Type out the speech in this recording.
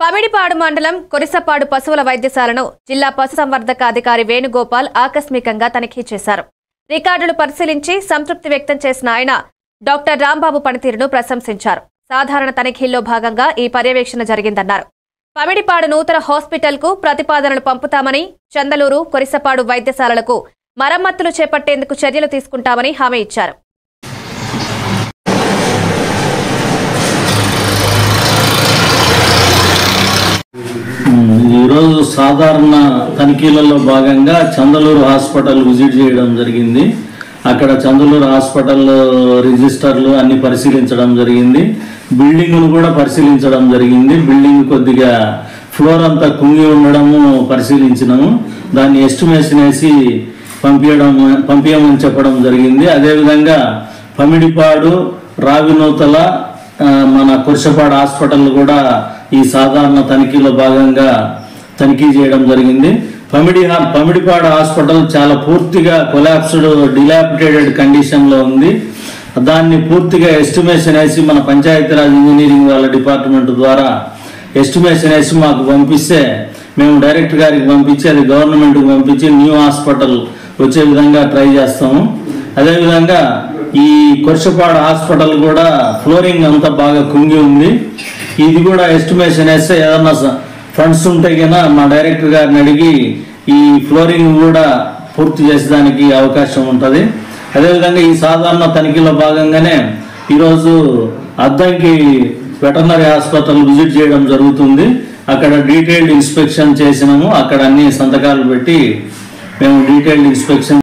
పమిడిపాడు మండలం కొరిసపాడు పశువుల వైద్యశాలను జిల్లా పశుసంవర్ధక అధికారి వేణుగోపాల్ ఆకస్మికంగా తనిఖీ చేశారు. రికార్డులు పరిశీలించి సంతృప్తి వ్యక్తం చేసిన ఆయన డాక్టర్ రాంబాబు పనితీరును ప్రశంసించారు. సాధారణ తనిఖీల్లో భాగంగా ఈ పర్యవేక్షణ జరిగిందన్నారు. పమిడిపాడు నూతన హాస్పిటల్కు ప్రతిపాదనలు పంపుతామని, చందలూరు, కొరిసపాడు వైద్యశాలలకు మరమ్మతులు చేపట్టేందుకు చర్యలు తీసుకుంటామని హామీ ఇచ్చారు. ఈరోజు సాధారణ తనిఖీలలో భాగంగా చందలూరు హాస్పిటల్ విజిట్ చేయడం జరిగింది. అక్కడ చందలూరు హాస్పిటల్ రిజిస్టర్లు అన్ని పరిశీలించడం జరిగింది. బిల్డింగ్ను కూడా పరిశీలించడం జరిగింది. బిల్డింగ్ కొద్దిగా ఫ్లోర్ అంతా కుంగి ఉండడము పరిశీలించినాము. దాన్ని ఎస్టిమేషన్ వేసి పంపించమని చెప్పడం జరిగింది. అదేవిధంగా పమిడిపాడు, రావినూతల, మన కొరిసపాడు హాస్పిటల్ కూడా ఈ సాధారణ తనిఖీలో భాగంగా తనిఖీ చేయడం జరిగింది. పమిడిపాడు హాస్పిటల్ చాలా పూర్తిగా కొలాప్స్డ్, డిలాపిటేటెడ్ కండిషన్లో ఉంది. దాన్ని పూర్తిగా ఎస్టిమేషన్ వేసి మన పంచాయతీరాజ్ ఇంజనీరింగ్ వాళ్ళ డిపార్ట్మెంట్ ద్వారా ఎస్టిమేషన్ వేసి మాకు పంపిస్తే మేము డైరెక్టర్ గారికి పంపించి అది గవర్నమెంట్కి పంపించి న్యూ హాస్పిటల్ వచ్చే విధంగా ట్రై చేస్తాము. అదేవిధంగా ఈ కొరిసపాడు హాస్పిటల్ కూడా ఫ్లోరింగ్ అంతా బాగా కుంగి ఉంది. ఇది కూడా ఎస్టిమేషన్ వేస్తే ఏదన్నా ఫండ్స్ ఉంటే కన్నా మా డైరెక్టర్ గారిని అడిగి ఈ ఫ్లోరింగ్ కూడా పూర్తి చేసేదానికి అవకాశం ఉంటుంది. అదేవిధంగా ఈ సాధారణ తనిఖీలో భాగంగానే ఈరోజు అద్దంకి వెటర్నరీ హాస్పిటల్ విజిట్ చేయడం జరుగుతుంది. అక్కడ డీటెయిల్డ్ ఇన్స్పెక్షన్ చేసినాము. అక్కడ అన్ని సంతకాలు పెట్టి మేము డీటెయిల్డ్ ఇన్స్పెక్షన్